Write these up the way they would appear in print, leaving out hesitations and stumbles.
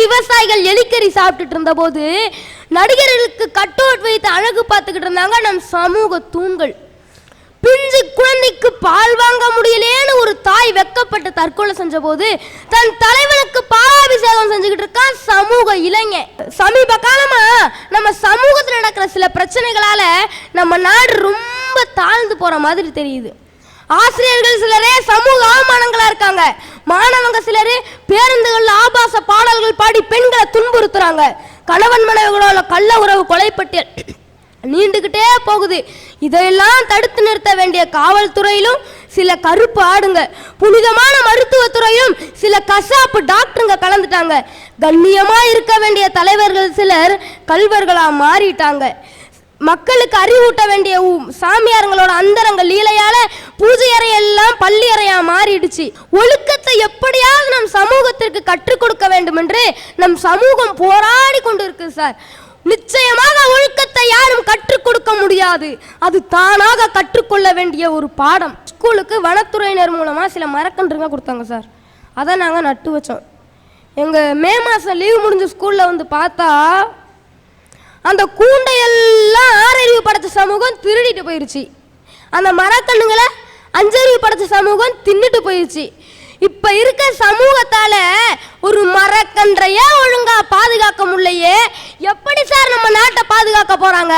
விவசாயிகள் எலிக்கறி சாப்பிட்டுட்டு இருந்த போது நடிகர்களுக்கு கட்டோட் வைத்து அழகு பார்த்துக்கிட்டு இருந்தாங்க நம் சமூக தூண்கள். பிஞ்சு குழந்தைக்கு பால் வாங்க முடியலேன்னு ஒரு தாய் வெக்கப்பட்டு தற்கொலை செஞ்ச போது தன் தலைவனுக்கு பாலாபிஷேகம் செஞ்சுக்கிட்டு இருக்கான் சமூக இளைஞன். சமீப காலமா நம்ம சமூகத்தில் நடக்கிற சில பிரச்சனைகளால நம்ம நாடு ரொம்ப தாழ்ந்து போற மாதிரி தெரியுது. ஆசிரியர்கள் சிலரே சமூக அவமானங்களா இருக்காங்க. மாணவங்க சிலரு பேருந்துகள் ஆபாச பாடல்கள் பாடி பெண்களை துன்புறுத்துறாங்க. கணவன் மனைவிகளோட கள்ள உறவு கொலைப்பட்டியல் நீண்டுகிட்டே போகுது. இதையெல்லாம் தடுத்து நிறுத்த வேண்டிய காவல்துறையிலும் சில கருப்பு ஆடுங்க, புனிதமான மருத்துவத்துறையிலும் சில கசாப்பு டாக்டருங்க கலந்துட்டாங்க. கண்ணியமா இருக்க வேண்டிய தலைவர்கள் சிலர் கல்வர்களா மாறிட்டாங்க. மக்களுக்கு அறிவூட்ட வேண்டிய சாமியாரங்களோட அந்தரங்க லீலையால பூஜை அறையெல்லாம் பள்ளி அறையா மாறிடுச்சு. ஒழுக்கத்தை எப்படியாவது நம் சமூகத்திற்கு கற்றுக் கொடுக்க வேண்டும் என்று நம் சமூகம் போராடி கொண்டு இருக்கு சார். நிச்சயமாக ஒழுக்கத்தை யாரும் கற்றுக் கொடுக்க முடியாது, அது தானாக கற்றுக்கொள்ள வேண்டிய ஒரு பாடம். ஸ்கூலுக்கு வனத்துறையினர் மூலமா சில மரக்கன்றுங்க கொடுத்தாங்க சார். அதை நாங்கள் நட்டு வச்சோம். எங்கள் மே மாதம் லீவு முடிஞ்ச ஸ்கூலில் வந்து பார்த்தா அந்த கூண்டையெல்லாம் ஆறறிவு படைச்ச சமூகம் திருடிட்டு போயிருச்சு. அந்த மரக்கண்ணுங்களை அஞ்சறிவு படைச்ச சமூகம் தின்னுட்டு போயிருச்சு. இப்ப இருக்க சமூகத்தால ஒரு மரக்கன்றையே ஒழுங்கா பாதுகாக்க முடியலையே, எப்படி சார் நம்ம நாட்டை பாதுகாக்க போறாங்க?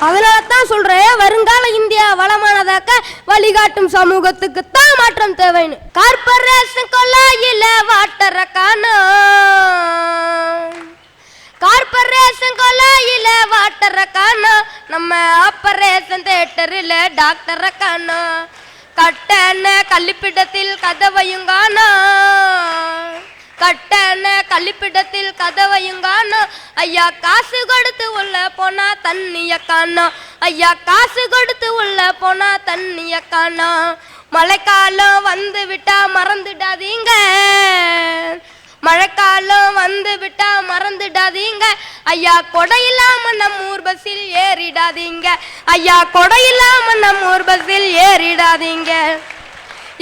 அதனால தான் சொல்றேன், வருங்கால இந்தியா வளமானதாக்க வழிகாட்டும் சமூகத்துக்கு தான் மாற்றம் தேவைன்னு. கார்பரேஷன் கொள்ளையில வாட்டர காணோம், கார்பரேஷன் கொள்ளையில வாட்டர காணோம், நம்ம ஆபரேஷன் தியேட்டரில் டாக்டர காணோம், கட்டண கழிப்பிடத்தில் கதவையும் காணோம், கட்டண கழிப்பிடத்தில் கதவையும் காணோம், ஐயா காசு கொடுத்து உள்ள போனா தண்ணிய காணோம், ஐயா காசு கொடுத்து உள்ள போனா தண்ணிய காணோம். மழைக்காலம் வந்து விட்டா மறந்துடாதீங்க, மழைக்காலம் வந்து விட்டா மறந்துடாதீங்க, ஐயா கொடை இல்லாம நம்ம ஊர் பஸ்ஸில் ஏறிடாதீங்க, ஐயா கொடை இல்லாம நம்ம ஊர் பஸ்ஸில் ஏறிடாதீங்க.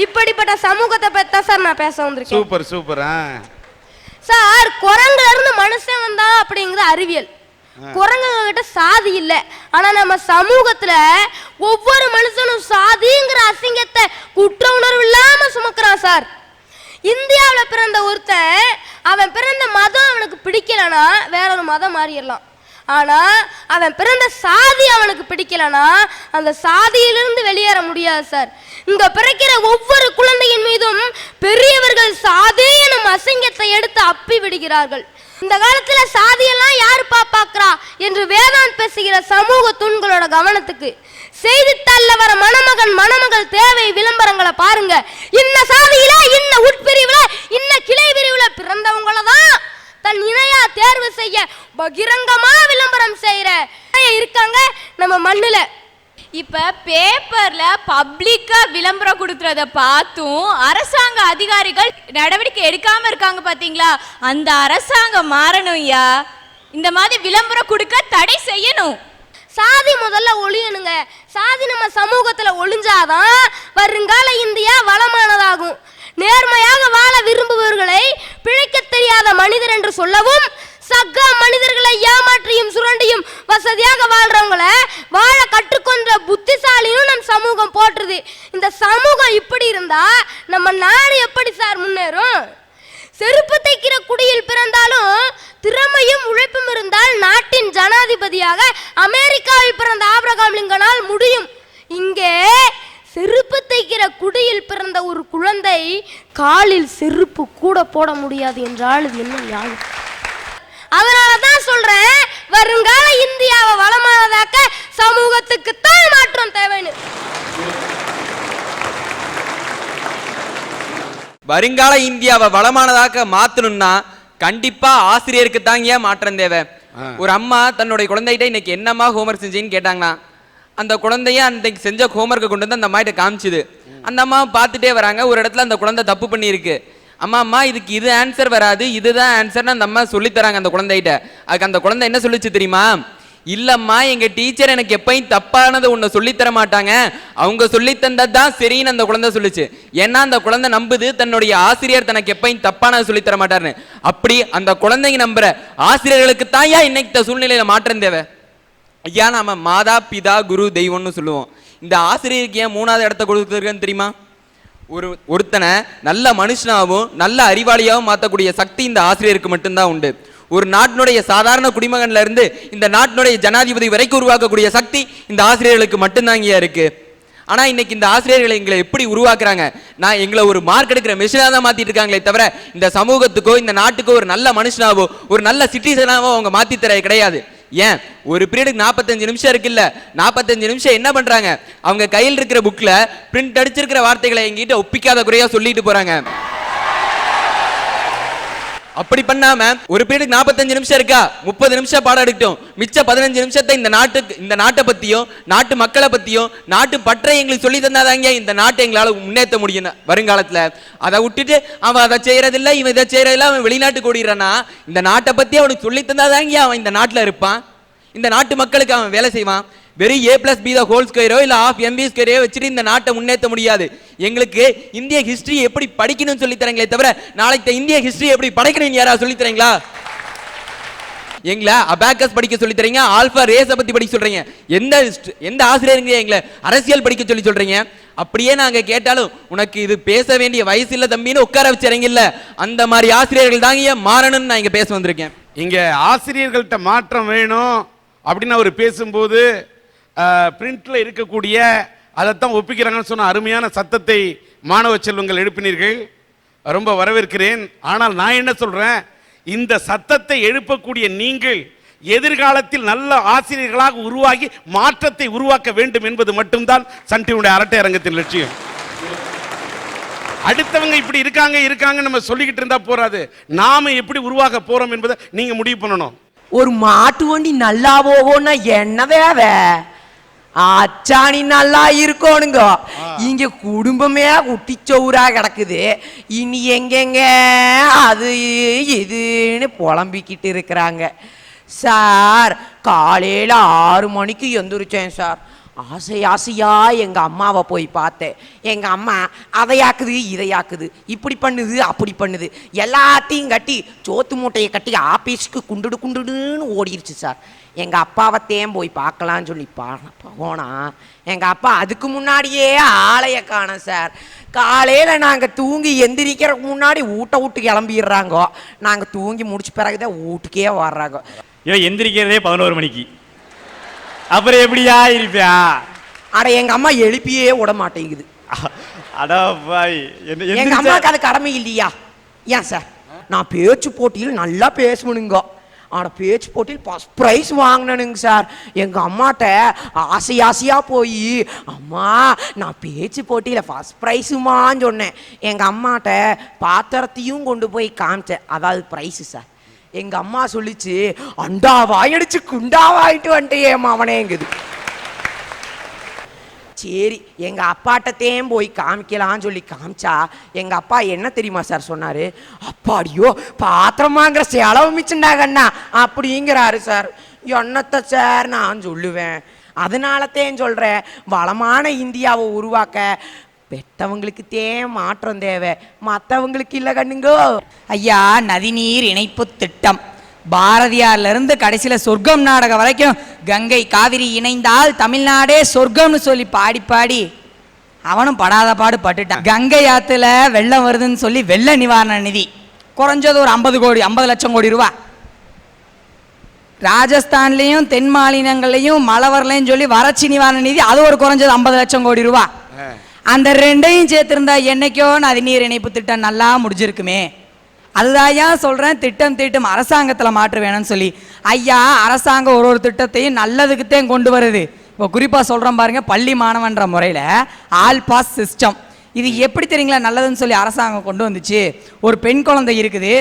இப்படிப்பட்ட சமூகத்தை பத்தி சார் நான் பேச வந்திருக்கேன். Super super sir. குரங்குல இருந்து மனுஷன் வந்தா அப்படிங்கிறது அறிவியல். குரங்குங்க கிட்ட சாதி இல்ல, ஆனா நம்ம சமூகத்துல ஒவ்வொரு மனுஷனும் சாதிங்கிற அசிங்கத்தை குற்ற உணர்வு இல்லாம சுமக்கிறான் சார். இந்தியாவில் பிறந்த ஒருத்தன் அவன் பிறந்த மதம் அவனுக்கு பிடிக்கலனா வேற ஒரு மதம் மாறிடலாம். ஆனா அவன் பிறந்த சாதி அவனுக்கு பிடிக்கலனா அந்த சாதியிலிருந்து வெளியேற முடியாது சார். இங்க பிறக்கிற ஒவ்வொரு குழந்தையின் மீதும் பெரியவர்கள் சாதி எனும் அசிங்கத்தை எடுத்து அப்பி விடுகிறார்கள். இந்த காலத்துல சாதியெல்லாம் யாரு பாக்குறா என்று வேதாந்த் பேசுகிற சமூக தூண்களோட கவனத்துக்கு செய்தித்தாள்ல வர மணமகன் மணமகள் தேவை விளம்பரங்களை பாருங்க. இன்ன சாதியில இன்ன உட்பிரிவுல இன்ன கிளை பிரிவுல பிறந்தவங்களதான் தன் இணையா தேர்வு செய்ய பகிரங்கமா விளம்பரம் செய்யற இருக்காங்க நம்ம மண்ணுல. இப்ப பேப்பர்ல பப்ளிக்கா விளம்பரம் கொடுக்கறத பார்த்தும் அரசாங்க அதிகாரிகள் நடவடிக்கை எடுக்காம இருக்காங்க பாத்தீங்களா? அந்த அரசாங்கம் மாறணும் ஐயா. இந்த மாதிரி விளம்பரம் கொடுக்க தடை செய்யணும். சாதி முதல்ல ஒழியணுங்க. சாதி நம்ம சமூகத்துல ஒழிஞ்சாதான் வருங்கால இந்தியா வளமானதாகும். நேர்மையாக வாழ விரும்புபவர்களை பிழைக்க தெரியாத மனிதர் என்று சொல்லவும், சக மனிதர்களை ஏமாற்றியும் சுரண்டியும் வசதியாக வாழ்றவங்களை வாழ கற்றுக்கொண்ட புத்திசாலியும் நம் சமூகம் போற்றுது. இந்த சமூகம் இப்படி இருந்தா நம்ம நாடு எப்படி சார் முன்னேறும்? செருப்பு தைக்கிற குடியில் பிறந்தாலும் திறமையும் உழைப்பும் இருந்தால் நாட்டின் ஜனாதிபதியாக அமெரிக்காவில் பிறந்த ஆபிரகாம் லிங்கனால் முடியும். இங்கே செருப்பு தைக்கிற குடியில் பிறந்த ஒரு குழந்தை காலில் செருப்பு கூட போட முடியாது என்றால் இது என்ன நியாயம்? அதனாலதான் சொல்றேன், வருங்கால இந்தியாவை வளமானதாக்க சமூகத்துக்கு தான் மாற்றம் தேவைன்னு. வருங்கால இந்தியாவை வளமானதாக்க மாத்தணும்னா கண்டிப்பா ஆசிரியருக்கு தாங்க மாற்றம் தேவை. ஒரு அம்மா தன்னுடைய குழந்தைகிட்ட இன்னைக்கு என்னம்மா ஹோம்ஒர்க் செஞ்சேன்னு கேட்டாங்களா. அந்த குழந்தைய அன்றைக்கு செஞ்ச ஹோம்ஒர்க்கை கொண்டு வந்து அந்த அம்மா கிட்ட காமிச்சுது. அந்த அம்மா பார்த்துட்டே வராங்க. ஒரு இடத்துல அந்த குழந்தை தப்பு பண்ணியிருக்கு. அம்மா இதுக்கு இது ஆன்சர் வராது, இதுதான் ஆன்சர்னு அந்த அம்மா சொல்லித்தராங்க அந்த குழந்தைகிட்ட. அதுக்கு அந்த குழந்தை என்ன சொல்லிச்சு தெரியுமா? இல்லம்மா, எங்க டீச்சர் எனக்கு எப்பயும் தப்பானது ஒண்ணு சொல்லித்தர மாட்டாங்க, அவங்க சொல்லி தந்ததுதான் சரின்னு அந்த குழந்தை சொல்லுச்சு. ஏன்னா அந்த குழந்தை நம்புது தன்னுடைய ஆசிரியர் தனக்கு எப்பயும் தப்பானது சொல்லித்தர மாட்டாருன்னு. அப்படி அந்த குழந்தைங்க நம்புற ஆசிரியர்களுக்கு தான் இன்னைக்கு சூழ்நிலையில மாற்றம் தேவை. ஐயா, நாம மாதா பிதா குரு தெய்வம்னு சொல்லுவோம். இந்த ஆசிரியருக்கு ஏன் 3வது இடத்த கொடுத்துருக்குன்னு தெரியுமா? ஒருத்தனை நல்ல மனுஷனாகவும் நல்ல அறிவாளியாகவும் மாற்றக்கூடிய சக்தி இந்த ஆசிரியருக்கு மட்டும்தான் உண்டு. ஒரு நாட்டினுடைய சாதாரண குடிமகன்ல இருந்து இந்த நாட்டினுடைய ஜனாதிபதி வரைக்கும் உருவாக்கக்கூடிய சக்தி இந்த ஆசிரியர்களுக்கு மட்டும்தான் இருக்கு. ஆனா இன்னைக்கு இந்த ஆசிரியர்களை எங்களை எப்படி உருவாக்குறாங்க? நான் எங்களை ஒரு மார்க் எடுக்கிற மெஷினா தான் மாத்திட்டு இருக்காங்களே தவிர இந்த சமூகத்துக்கோ இந்த நாட்டுக்கோ ஒரு நல்ல மனுஷனாவோ ஒரு நல்ல சிட்டிசனாவோ அவங்க மாத்தி தர கிடையாது. ஏன், ஒரு பீரியடுக்கு 45 நிமிஷம் இருக்குல்ல, 45 நிமிஷம் என்ன பண்றாங்க? அவங்க கையில் இருக்கிற புக்ல பிரிண்ட் அடிச்சிருக்கிற வார்த்தைகளை எங்கிட்ட ஒப்பிக்காத குறையா சொல்லிட்டு போறாங்க. அப்படி பண்ணாம ஒரு பீரியடுக்கு 45 நிமிஷம் இருக்கா, 30 நிமிஷம் பாடம் எடுக்கட்டும், மிச்ச 15 நிமிஷத்தை இந்த நாட்டை பத்தியும் நாட்டு மக்களை பத்தியும் நாட்டு பற்றை எங்களுக்கு சொல்லி தந்தாதாங்க இந்த நாட்டை எங்களால முன்னேற்ற முடியும் வருங்காலத்துல. அதை விட்டுட்டு அவன் அதை செய்யறதில்ல, இவன் இதை செய்யறதில்ல, அவன் வெளிநாட்டுக்கு ஓடிடுறானா, இந்த நாட்டை பத்தி அவனுக்கு சொல்லி தந்தாதாங்க அவன் இந்த நாட்டுல இருப்பான், இந்த நாட்டு மக்களுக்கு அவன் வேலை செய்வான். வெறும் A+B² இல்ல ½ வச்சுட்டு இந்த நாட்டை முன்னேற்ற முடியாது. எங்களுக்கு இந்திய ஹிஸ்டரி எப்படி படிக்கணும்னு சொல்லி தரீங்களே தவிர நாளைக்கு இந்திய ஹிஸ்டரி எப்படி படைக்கணும்னு யாராவது சொல்லி தரீங்களா? எங்களை அபாக்கஸ் படிக்க சொல்லி தரீங்க, ஆல்பா ரேஸை பத்தி படிக்க சொல்றீங்க. எந்த ஆசிரியருங்க எங்களை அரசியல் படிக்க சொல்லி சொல்றீங்க? அப்படியே நாங்க கேட்டாலும் உனக்கு இது பேச வேண்டிய வயசு இல்ல தம்பின்னு உட்கார வச்சுறீங்கல்ல, அந்த மாதிரி ஆசிரியர்கள் தாங்க மாறணும்னு நான் இங்க பேச வந்திருக்கேன். இங்க ஆசிரியர்கள்ட்ட மாற்றம் வேணும் அப்படின்னு அவர் பேசும்போது பிரிண்ட்ல இருக்கக்கூடிய அதைத்தான் ஒப்பிக்கிறாங்கன்னு சொன்ன அருமையான சத்தத்தை மாணவ செல்வங்கள் எழுப்பினீர்கள், ரொம்ப வரவேற்கிறேன். ஆனால் நான் என்ன சொல்றேன், இந்த சத்தத்தை எழுப்பக்கூடிய நீங்கள் எதிர்காலத்தில் நல்ல ஆசிரியர்களாக உருவாகி மாற்றத்தை உருவாக்க வேண்டும் என்பது மட்டும்தான் சன் டிவியுடைய அரட்டை அரங்கத்தின் லட்சியம். அடுத்தவங்க இப்படி இருக்காங்க நம்ம சொல்லிக்கிட்டு இருந்தா போறாது, நாம எப்படி உருவாக்க போறோம் என்பதை நீங்க முடிவு பண்ணணும். ஒரு மாட்டு வண்டி நல்லா போகும்னா என்ன தேவை? அச்சாணி நல்லா இருக்கணுங்க. இங்க குடும்பமே குட்டிச்சோரா கிடக்குது, இனி எங்கெங்க அது இதுன்னு புலம்பிக்கிட்டு இருக்கிறாங்க. சார், காலையில 6 மணிக்கு எந்திரிச்சேன் சார். ஆசையா எங்க அம்மாவை போய் பார்த்தேன். எங்க அம்மா அதையாக்குது இதையாக்குது, இப்படி பண்ணுது அப்படி பண்ணுது, எல்லாத்தையும் கட்டி சோத்து மூட்டையை கட்டி ஆபீஸ்க்கு குண்டுடுன்னு ஓடிடுச்சு சார். எங்க அப்பாவை போய் பார்க்கலான்னு சொல்லி போனா எங்க அப்பா அதுக்கு முன்னாடியே ஆளைய காணோம் சார். காலையில நாங்க தூங்கி எந்திரிக்கிறதுக்கு முன்னாடி வீட்டை விட்டு கிளம்பிடுறாங்க, நாங்க தூங்கி முடிச்ச பிறகுதான் வீட்டுக்கே வர்றாங்க. எந்திரிக்கிறதே 11 மணிக்கு, அப்புறம் எப்படியா இருப்பியா? அட, எங்க அம்மா எழுப்பியே விட மாட்டேங்குது. எங்க அம்மாவுக்கு அது கடமை இல்லையா? ஏன் சார், நான் பேச்சு போட்டியில் நல்லா பேசணுங்க, ஆனா பேச்சு போட்டியில் ஃபர்ஸ்ட் ப்ரைஸ் வாங்கினேனுங்க சார். எங்க அம்மாட்ட ஆசையா போய் அம்மா நான் பேச்சு போட்டியில ஃபர்ஸ்ட் ப்ரைஸுமான்னு சொன்னேன். எங்க அம்மாட்ட பாத்திரத்தையும் கொண்டு போய் காமிச்சேன், அதாவது ப்ரைஸு சார். எங்க அம்மா சொல்லிச்சு, அண்டா வாயடிச்சு குண்டா வாங்கிட்டு வந்துட்டு ஏமா அவனேங்குது. சரி, எங்க அப்பாட்டத்தையும் போய் காமிக்கலான்னு சொல்லி காமிச்சா எங்க அப்பா என்ன தெரியுமா சார் சொன்னாரு? அப்பாடியோ, பாத்திரம் வாங்குற செலவு மிச்சுண்டாங்கண்ணா அப்படிங்கிறாரு சார். என்னத்த சார் நான் சொல்லுவேன்? அதனாலத்தேன் சொல்றேன், வளமான இந்தியாவை உருவாக்க பெற்றவங்களுக்கு மாற்றம் தேவை, மற்றவங்களுக்கு இல்லை கண்ணுங்கோ. ஐயா, நதிநீர் இணைப்பு திட்டம் பாரதியார்ல இருந்து கடைசியில சொர்க்கம் நாடகம் வரைக்கும் கங்கை காவிரி இணைந்தால் தமிழ்நாடே சொர்க்கம்னு சொல்லி பாடி பாடி அவனும் படாத பாடு பட்டுட்டான். கங்கை ஆத்துல வெள்ளம் வருதுன்னு சொல்லி வெள்ள நிவாரண நிதி குறைஞ்சது ஒரு 50 லட்சம் கோடி ரூபா. ராஜஸ்தான்லயும் தென் மாநிலங்கள்லையும் மழை வரலன்னு சொல்லி வறட்சி நிவாரண நிதி, அது ஒரு குறைஞ்சது 50 லட்சம் கோடி ரூபா. அந்த ரெண்டையும் சேர்த்திருந்தா என்னைக்கோ நதிநீர் இணைப்பு திட்டம் நல்லா முடிஞ்சிருக்குமே. அதுதான் சொல்றேன், திட்டம் தீட்டும் அரசாங்கத்துல மாற்ற வேணும்னு சொல்லி. ஐயா, அரசாங்கம் ஒரு திட்டத்தையும் நல்லதுக்குத்தான் கொண்டு வருது. இப்போ குறிப்பா சொல்றேன் பாருங்க, பள்ளி மாணவன்ற முறையில ஆல் பாஸ் சிஸ்டம். இது எப்படி தெரியுங்களா நல்லதுன்னு சொல்லி அரசாங்கம் கொண்டு வந்துச்சு. ஒரு பெண் குழந்தை இருக்குது,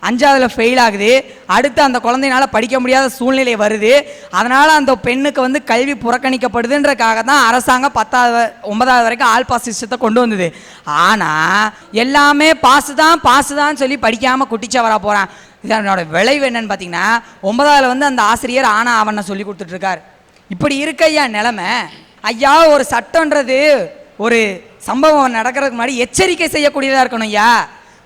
5ஆவதுல ஃபெயில் ஆகுது, அடுத்து அந்த குழந்தையினால படிக்க முடியாத சூழ்நிலை வருது, அதனால அந்த பெண்ணுக்கு கல்வி புறக்கணிக்கப்படுதுன்றக்காக தான் அரசாங்கம் 10ஆவது 9ஆவது வரைக்கும் ஆல் பாஸ் சிஸ்டத்தை கொண்டு வந்தது. ஆனால் எல்லாமே பாசு தான் சொல்லி படிக்காமல் குட்டிச்சவரா போகிறான். இதனோட விளைவு என்னன்னு பார்த்தீங்கன்னா 9ஆவதுல வந்து அந்த ஆசிரியர் ஆனா அவனை சொல்லி கொடுத்துட்டு இருக்காரு. இப்படி இருக்க ஐயா நிலைமை. ஐயா ஒரு சட்டம்ன்றது ஒரு சம்பவம் நடக்கிறதுக்கு முன்னாடி எச்சரிக்கை செய்யக்கூடியதாக இருக்கணும் ஐயா.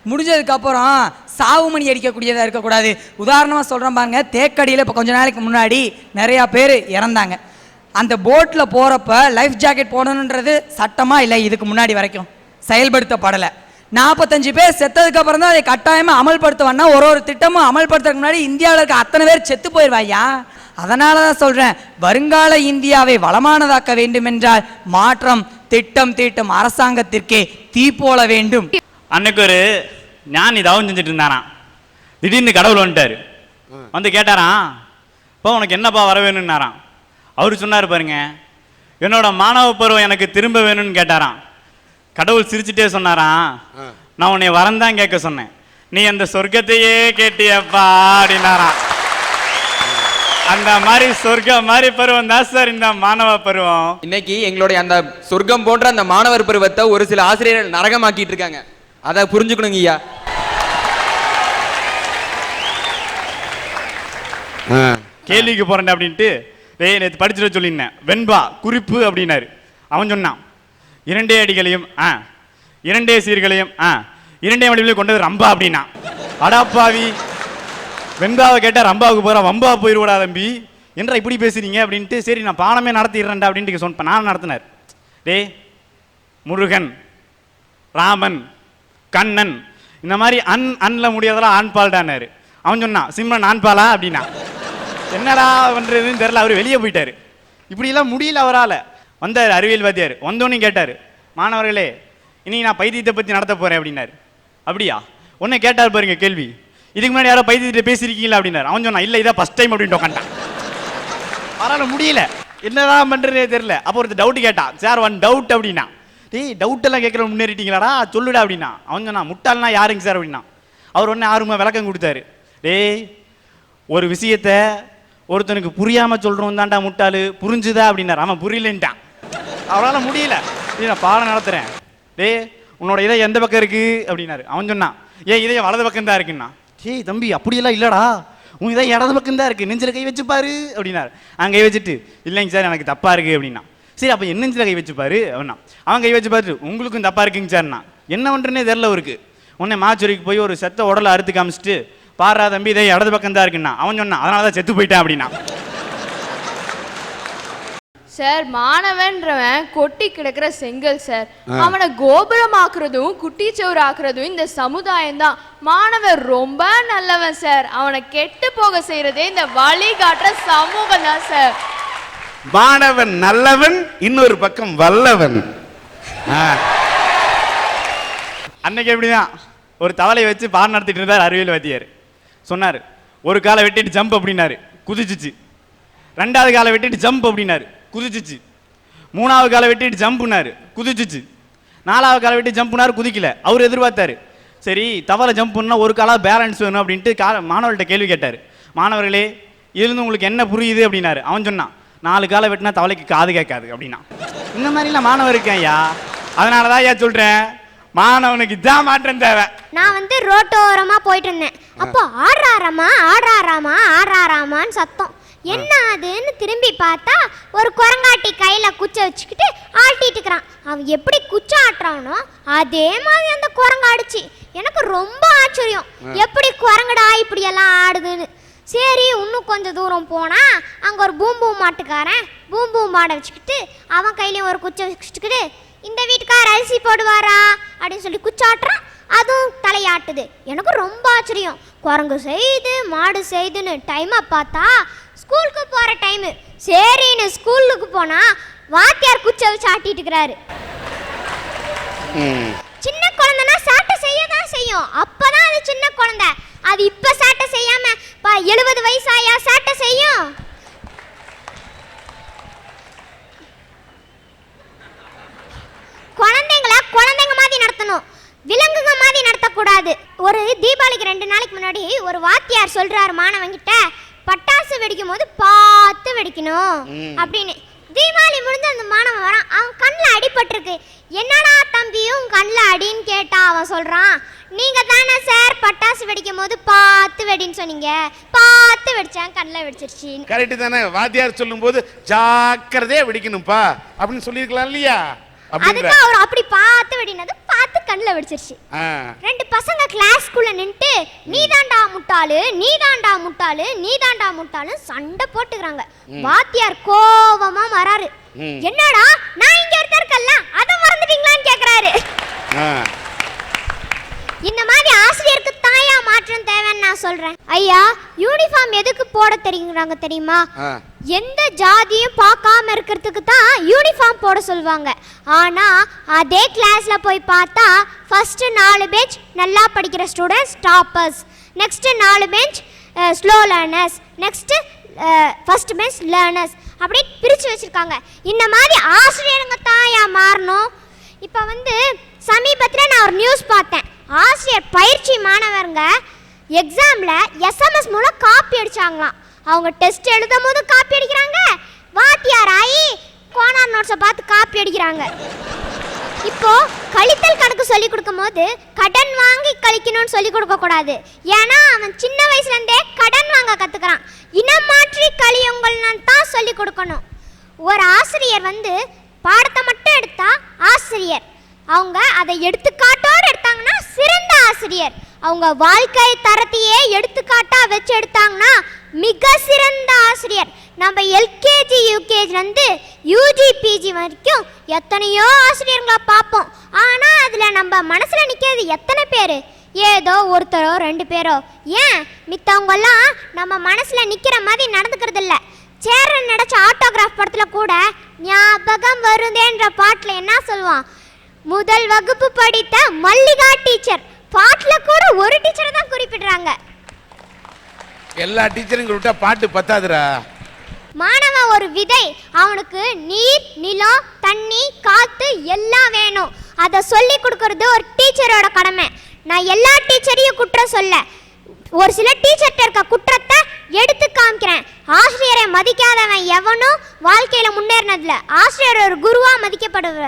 முடிஞ்சதுக்கப்புறம் சாவு மணி அடிக்கக்கூடியதாக இருக்கக்கூடாது. உதாரணமாக சொல்கிறேன் பாருங்க, தேக்கடியில் இப்போ கொஞ்ச நாளைக்கு முன்னாடி நிறையா பேர் இறந்தாங்க. அந்த போட்டில் போகிறப்ப லைஃப் ஜாக்கெட் போடணுன்றது சட்டமாக இல்லை, இதுக்கு முன்னாடி வரைக்கும் செயல்படுத்தப்படலை. 45 பேர் செத்ததுக்கு அப்புறம் தான் அதை கட்டாயமாக அமல்படுத்துவான்னா ஒரு திட்டமும் அமல்படுத்துறதுக்கு முன்னாடி இந்தியாவில் இருக்க அத்தனை பேர் செத்து போயிடுவாய்யா. அதனால தான் சொல்கிறேன், வருங்கால இந்தியாவை வளமானதாக்க வேண்டும் என்றால் மாற்றம் திட்டம் தீட்டும் அரசாங்கத்திற்கே தீ போல வேண்டும். அன்னைக்கு ஒரு ஞானி தவம் செஞ்சுட்டு இருந்தாராம். திடீர்னு கடவுள் வந்துட்டாரு. வந்து கேட்டாராம், இப்போ உனக்கு என்னப்பா வர வேணும்னாராம். அவரு சொன்னார் பாருங்க, என்னோட மாணவ பருவம் எனக்கு திரும்ப வேணும்னு கேட்டாராம். கடவுள் சிரிச்சுட்டே சொன்னாராம், நான் உன்னை வரந்தான் கேட்க சொன்னேன், நீ அந்த சொர்க்கத்தையே கேட்டியப்பா அப்படின்னாராம். அந்த மாதிரி சொர்க்கம் மாதிரி பருவம் தான் சார் இந்த மாணவ பருவம். இன்னைக்கு எங்களுடைய அந்த சொர்க்கம் போன்ற அந்த மாணவர் பருவத்தை ஒரு சில ஆசிரியர்கள் நரகமாக்கிட்டு இருக்காங்க. அதை புரிஞ்சுக்கணுங்க ஐயா. கேள்விக்கு போறேன் அப்படின்ட்டு நேற்று படிச்சுட்டு சொல்லியிருந்தேன். வெண்பா குறிப்பு அப்படின்னாரு. அவன் சொன்னான், 2 அடிகளையும் இரண்டே சீர்களையும் இரண்டே வடிவிலையும் கொண்டது ரம்பா அப்படின்னா. அடாப்பாவி, வெண்பாவை கேட்டால் ரம்பாவுக்கு போகிறா, வம்பா போயிடுவடா தம்பி என்றா இப்படி பேசுறீங்க அப்படின்ட்டு, சரி நான் பாடமே நடத்திடுறேன்டா அப்படின்ட்டு சொன்னேன். நான் நடத்தினார். முருகன், ராமன், கண்ணன் இந்த மாதிரி அன்ல முடியாதெல்லாம் ஆண்பால்டானாரு. அவன் சொன்னான், சிம்மன் ஆண்பாலா அப்படின்னா. என்னடா பண்ணுறதுன்னு தெரில, அவர் வெளியே போயிட்டார். இப்படிலாம் முடியல அவரால். வந்தார் அறிவியல் வாத்தியார். வந்தோன்னு கேட்டார், மாணவர்களே இனி நான் பைத்தியத்தை பற்றி நடத்த போகிறேன் அப்படின்னாரு. அப்படியா? உடனே கேட்டார் பாருங்க கேள்வி, இதுக்கு முன்னாடி யாரோ பைத்தியத்தை பேசியிருக்கீங்களா அப்படின்னாரு. அவன் சொன்னான், இல்லை இதான் ஃபஸ்ட் டைம் அப்படின்ட்டு உட்காந்துட்டான். அவரால் முடியல, என்னதான் பண்ணுறதே தெரில. அப்போ ஒருத்தர் டவுட் கேட்டான், சார் ஒன் டவுட் அப்படின்னா. டவுட்டெல்லாம் கேட்குற முன்னேறிட்டீங்களாடா சொல்லுடா அப்படின்னா. அவன் சொன்னான், முட்டாள்னா யாருங்க சார் அப்படின்னா. அவர் ஒன்று ஆர்வமாக விளக்கம் கொடுத்தாரு. ஒரு விஷயத்த ஒருத்தனுக்கு புரியாமல் சொல்கிறோம் தான்டா முட்டாளு, புரிஞ்சுதா அப்படின்னாரு. அவன் புரியலன்ட்டான். அவரால் முடியல, நான் பாடம் நடத்துகிறேன். உன்னோட இதை எந்த பக்கம் இருக்கு அப்படின்னாரு. அவன் சொன்னான், இதயம் வலது பக்கம் தான் இருக்குன்னா. தம்பி அப்படியெல்லாம் இல்லடா, உன் இதை இடது பக்கம் தான் இருக்கு, நெஞ்சில் கை வச்சுப்பாரு அப்படின்னாரு. அவன் கை வச்சுட்டு, இல்லைங்க சார் எனக்கு தப்பா இருக்கு அப்படின்னா. சரி அப்போ என் நெஞ்சில் கை வச்சுப்பாரு அப்படின்னா. அவன் கை வச்சு பார்த்துட்டு, உங்களுக்கும் தப்பா இருக்குங்க சார்னா. என்ன பண்ணுறேன்னே தெரில அவருக்கு. உடனே மாச்சூரிக்கு போய் ஒரு செத்த உடலை அறுத்து காமிச்சிட்டு, பாரா தம்பி இதை இடது பக்கம் தான் இருக்குன்னா. அவன் சொன்னான், அதனால தான் செத்து போயிட்டான் அப்படின்னா. சார், மாணவன்றவன் கொட்டி கிடக்கிற செங்கல் சார். அவனை கோபுரம் ஆக்குறதும் குட்டிச்சோறு ஆக்குறதும் இந்த சமுதாயம் தான். மாணவன் ரொம்ப நல்லவன் சார். அவனை கெட்டு போக செய்யறதே இந்த வழிகாட்டுற சமூகம் தான் சார். மாணவன் நல்லவன், இன்னொரு பக்கம் வல்லவன். அன்னைக்கு எப்படிதான் ஒரு தவளை வச்சு பாடம் நடத்திட்டு இருந்தார் அறிவியல் வாத்தியார். சொன்னார், ஒரு காலை வெட்டிட்டு ஜம்ப் அப்படின்னாரு, குதிச்சிச்சு. 2வது காலை வெட்டிட்டு ஜம்ப் அப்படின்னாரு, குதிச்சிச்சு. 3வது காலை வெட்டிட்டு ஜம்புனாரு, குதிச்சிச்சு. 4வது காலை வெட்டி ஜம்புனாரு, குதிக்கல. அவர் எதிர்பார்த்தாரு, சரி தவளை ஜம்ப் பண்ணா ஒரு காலாக பேலன்ஸ் வேணும் அப்படின்ட்டு மாணவர்கள்ட்ட கேள்வி கேட்டார். மாணவர்களே இதுலேருந்து உங்களுக்கு என்ன புரியுது அப்படின்னாரு. அவன் சொன்னான், 4 காலை வெட்டினா தவளைக்கு காது கேட்காது அப்படின்னா. இந்த மாதிரிலாம் மாணவர் இருக்கேன் ஐயா. அதனால தான் ஐயா சொல்கிறேன், மாணவனுக்கு இதான் மாற்றம் தேவை. நான் வந்து ரோட்டோரமாக போயிட்டு இருந்தேன். அப்போ ஆடுறாராமான்னு சத்தம். என்ன அதுன்னு திரும்பி பார்த்தா ஒரு குரங்காட்டி கையில் குச்சை வச்சுக்கிட்டு ஆட்டிட்டு இருக்கிறான். அவன் எப்படி குச்சை ஆட்டுறானோ அதே மாதிரி அந்த குரங்கு ஆடிச்சு. எனக்கு ரொம்ப ஆச்சரியம், எப்படி குரங்கடா இப்படியெல்லாம் ஆடுதுன்னு. சரி இன்னும் கொஞ்சம் தூரம் போனால் அங்கே ஒரு பூம்பூம் மாட்டுக்காரன் பூம்பூம் மாடை வச்சுக்கிட்டு அவன் கையிலையும் ஒரு குச்சை வச்சுக்கிட்டு, இந்த வீட்டுக்கார அரிசி போடுவாரா அப்படின்னு சொல்லி குச்சாட்டுறான். அதுவும் தலையாட்டுது. எனக்கு ரொம்ப ஆச்சரியம், குரங்கு செய்து மாடு செய்துன்னு. டைமை பார்த்தா ஸ்கூலுக்கு போகிற டைமு. சரின்னு ஸ்கூலுக்கு போனால் வாத்தியார் குச்சை வச்சு ஆட்டிட்டு இருக்கிறாரு. சின்ன குழந்தைனா சாட்டை செய்ய தான் செய்யும். அப்போதான் அது சின்ன குழந்தை. அது இப்போ சாட்டை செய்யாம 70 வயசாயா சாட்டை செய்யும்? குழந்தைங்களை குழந்தைங்க மாதிரி நடத்தணும், விலங்குங்க மாதிரி நடத்தக்கூடாது. ஒரு தீபாவளிக்கு 2 நாளைக்கு முன்னாடி ஒரு வாத்தியார் சொல்றாரு மாணவங்கிட்ட, பட்டாசு வெடிக்கும் போது பார்த்து வெடிக்கணும் அப்படின்னு. தீபாவளி முடிஞ்சு அந்த மாணவன் வரான், அவன் கண்ணில் அடிபட்டிருக்கு. என்னடா தம்பியும் கண்ணில் அடின்னு கேட்டா அவன் சொல்றான், நீங்க தானே சார் பட்டாசு வெடிக்கும் போது பார்த்து வெடின்னு சொன்னீங்க, பார்த்து வெடிச்சேன் கண்ணில் வெடிச்சிருச்சு. கரெக்ட் தானே? வாத்தியார் சொல்லும் போது ஜாக்கிரதையா வெடிக்கணும்ப்பா அப்படின்னு சொல்லியிருக்கலாம் இல்லையா? அதுக்கு அவர் அப்படி பார்த்து வெடினது பார்த்து கண்ணில் வெடிச்சிருச்சு. ரெண்டு பசங்க கிளாஸ்க்குள்ள நின்று நீதாண்டா முட்டாளு நீதாண்டா முட்டாளு நீதாண்டா முட்டாளு சண்டை போட்டுக்கிறாங்க. வாத்தியார் கோவமா வராரு. என்னடா நான் இங்க இருக்கல அத மறந்துட்டீங்களான்னு கேக்குறாரு. இந்த மாதிரி ஆசிரியருக்கு தாயா மாற்றம் தேவைன்னு நான் சொல்றேன். ஐயா, யூனிஃபார்ம் எதுக்கு போட தெரியுறாங்க தெரியுமா? எந்த ஜாதியும் பார்க்காம இருக்கிறதுக்கு தான் யூனிஃபார்ம் போட சொல்லுவாங்க. ஆனா அதே கிளாஸ்ல போய் பார்த்தா ஃபர்ஸ்ட் 4 பெஞ்ச் நல்லா படிக்கிற students toppers, next 4 bench slow learners, next first bench learners, அப்படி பிரிச்சு வச்சிருக்காங்க. இந்த மாதிரி ஆசிரியருங்க தாயா மாறணும். இப்போ சமீபத்தில் நான் ஒரு நியூஸ் பார்த்தேன். ஆசிரியர் பயிற்சி மாணவருங்க எக்ஸாம்ல எஸ்எம்எஸ் மூலம் காப்பி அடிச்சாங்களாம். அவங்க டெஸ்ட் எழுதும் போது காப்பி அடிக்கிறாங்க, வாத்தியார் ஆகி கோனார் நோட்ஸை பார்த்து காப்பி அடிக்கிறாங்க. இப்போ கழித்தல் கணக்கு சொல்லி கொடுக்கும் போது கடன் வாங்கி கழிக்கணும்னு சொல்லி கொடுக்க கூடாது. ஏன்னா அவன் சின்ன வயசுல இருந்தே கடன் வாங்க கத்துக்கிறான். இனம் மாற்றி கழியுங்கள்னு தான் சொல்லி கொடுக்கணும். ஒரு ஆசிரியர் பாடத்தை மட்டும் எடுத்தா ஆசிரியர், அவங்க அதை எடுத்துக்காட்டோடு எடுத்தாங்கன்னா சிறந்த ஆசிரியர். அவங்க வாழ்க்கை தரத்தையே எடுத்துக்காட்டா வச்சு எடுத்தாங்கன்னா மிக சிறந்த ஆசிரியர். நம்ம எல்கேஜி யூகேஜிலேருந்து யூஜி பிஜி வரைக்கும் எத்தனையோ ஆசிரியர்களை பார்ப்போம். ஆனால் அதில் நம்ம மனசில் நிற்கிறது எத்தனை பேர்? ஏதோ ஒருத்தரோ 2 பேரோ. ஏன் மித்தவங்கெல்லாம் நம்ம மனசில் நிற்கிற மாதிரி நடந்துக்கிறது இல்லை. சேரன் நடிச்ச ஆட்டோகிராஃப் படத்தில் கூட ஞாபகம் வருதேன்ற பாட்டில் என்ன சொல்லுவான்? முதல் வகுப்பு படித்த மல்லிகா டீச்சர். பாட்டில் கூட ஒரு டீச்சரை தான் குறிப்பிடுறாங்க. எல்லா டீச்சரும் விட்டா பாட்டு பத்தாதுடா. மாணவன் ஒரு விதை, அவனுக்கு நீர் நிலம் தண்ணி காத்து எல்லாம் வேணும். அதை சொல்லி கொடுக்கறது ஒரு டீச்சரோட கடமை. நான் எல்லா டீச்சரையும் குற்றம் சொல்ல, ஒரு சில டீச்சர்கிட்ட இருக்க குற்றத்தை எடுத்து காமிக்கிறேன். ஆசிரியரை மதிக்காதவன் எவனும் வாழ்க்கையில முன்னேறினதில்ல. ஆசிரியர் ஒரு குருவா மதிக்கப்படுவார்.